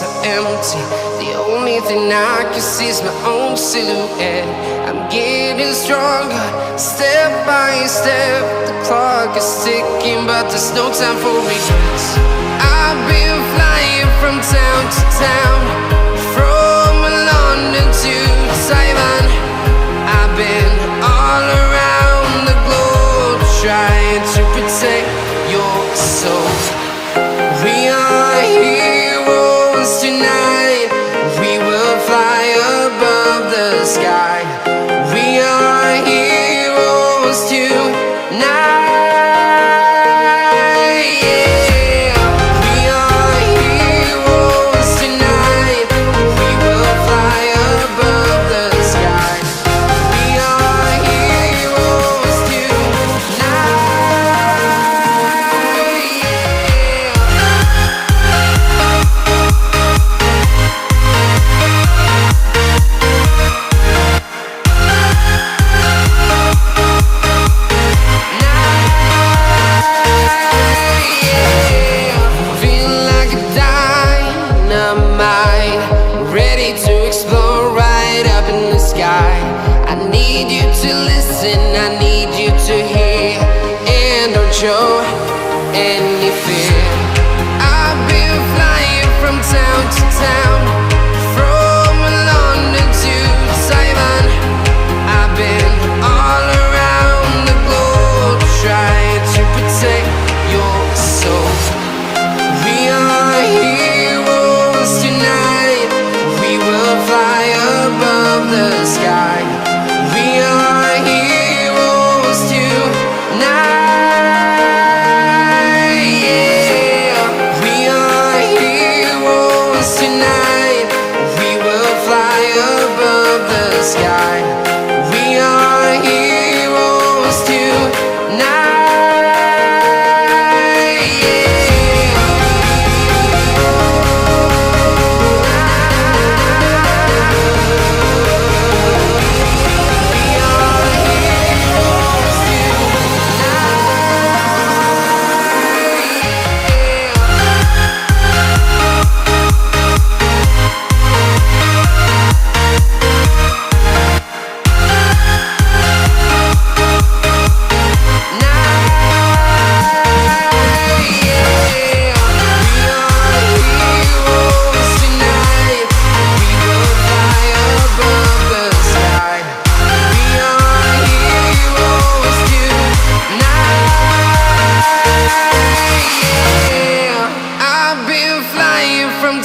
streets are empty. The only thing I can see is my own silhouette. I'm getting stronger, step by step. The clock is ticking, but there's no time for regrets. I've been flying from town to town, from London to Taiwan. I've been all around the globe, trying to protect your soul. We are heroes tonight. We will fly above the sky. We are heroes tonight. Yeah. We are heroes tonight. We will fly above the sky. We are heroes tonight. I need you to hear and don't show any fear. I've been flying from town to town, from London to Taiwan. I've been all around the globe, trying to protect your soul. We are heroes tonight. We will fly above the sky. We are heroes tonight. Yeah. We are heroes tonight. We will fly above the sky. We are heroes tonight.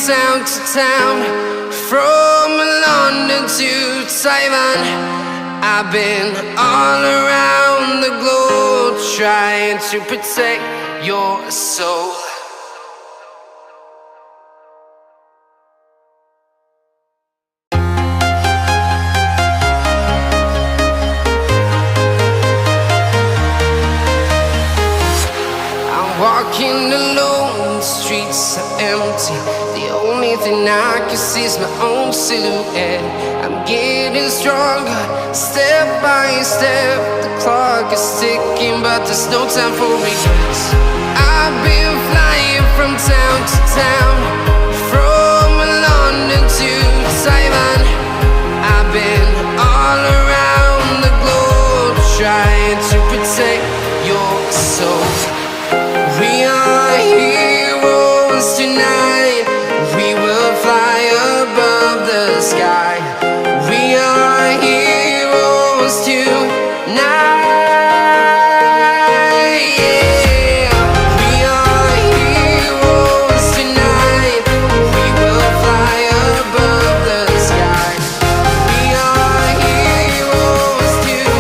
Town to town, from London to Taiwan. I've been all around the globe, trying to protect your soul. I'm walking alone, the streets are empty. The only thing I can see is my own silhouette. I'm getting stronger, step by step. The clock is ticking, but there's no time for regrets. I've been flying from town to town, from London to Taiwan. I've been all around the globe, trying to protect your soul. We are heroes tonight. We will fly above the sky. We are heroes tonight. Yeah. We are heroes tonight. We will fly above the sky. We are heroes tonight.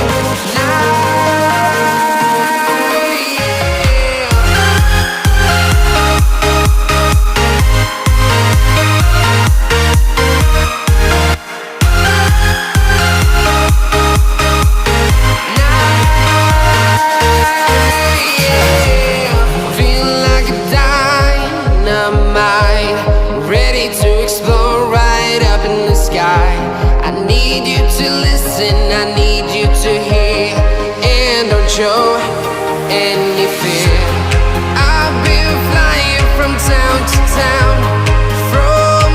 I need you to listen, I need you to hear and don't show any fear. I've been flying from town to town, from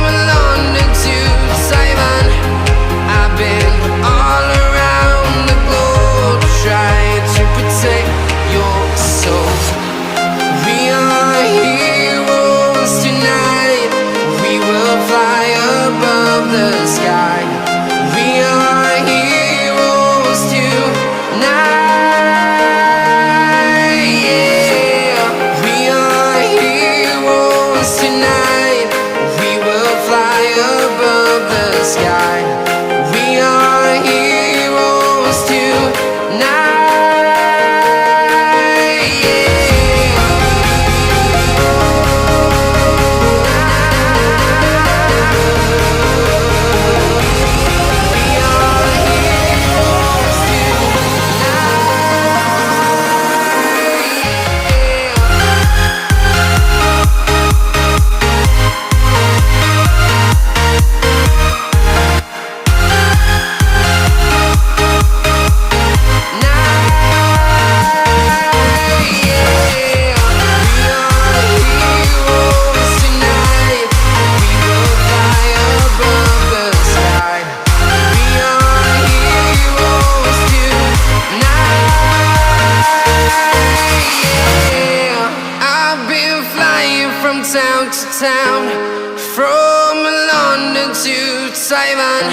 Taiwan.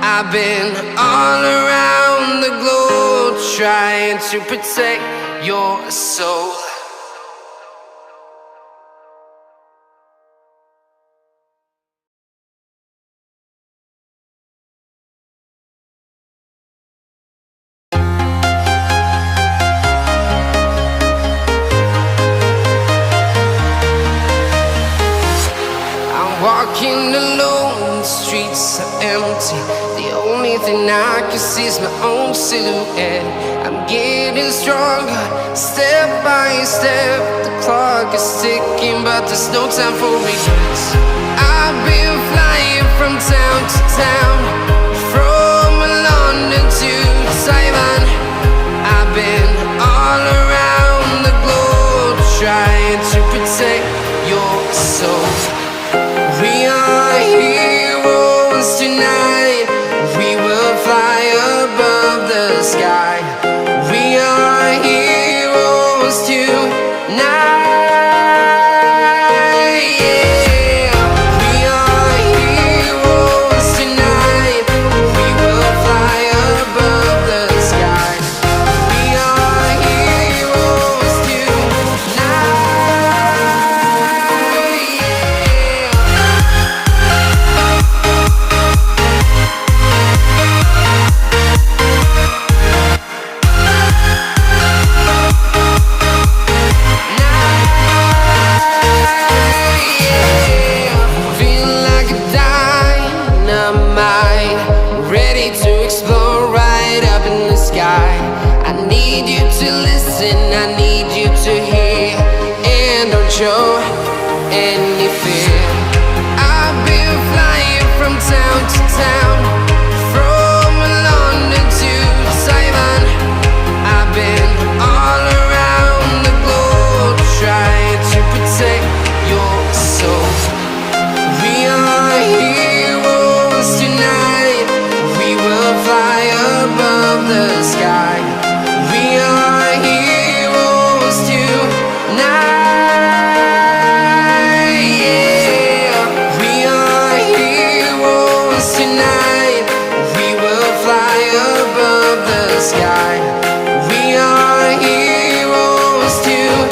I've been all around the globe trying to protect your soul. Walking alone, the streets are empty. The only thing I can see is my own silhouette. I'm getting stronger, step by step. The clock is ticking, but there's no time for regrets. I've been flying from town to town, from London to Taiwan. I've been all around the globe trying to protect your soul. We are heroes tonight. We will fly above the sky. We are heroes tonight. Yeah. We are heroes tonight. We will fly above the sky. We are heroes tonight. Show any fear. I've been flying from town to town, from London to Taiwan. I've been all around the globe trying to protect your soul. We are heroes tonight. We will fly above the sky. We are heroes tonight. Sky. We are heroes tonight.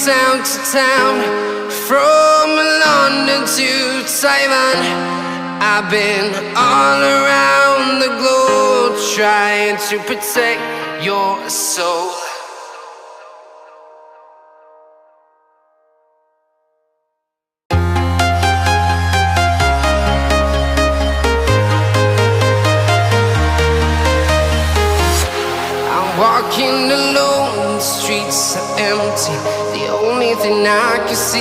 Town to town, from London to Taiwan. I've been all around the globe trying to protect your soul. I'm walking alone, the streets are empty. The only thing I can see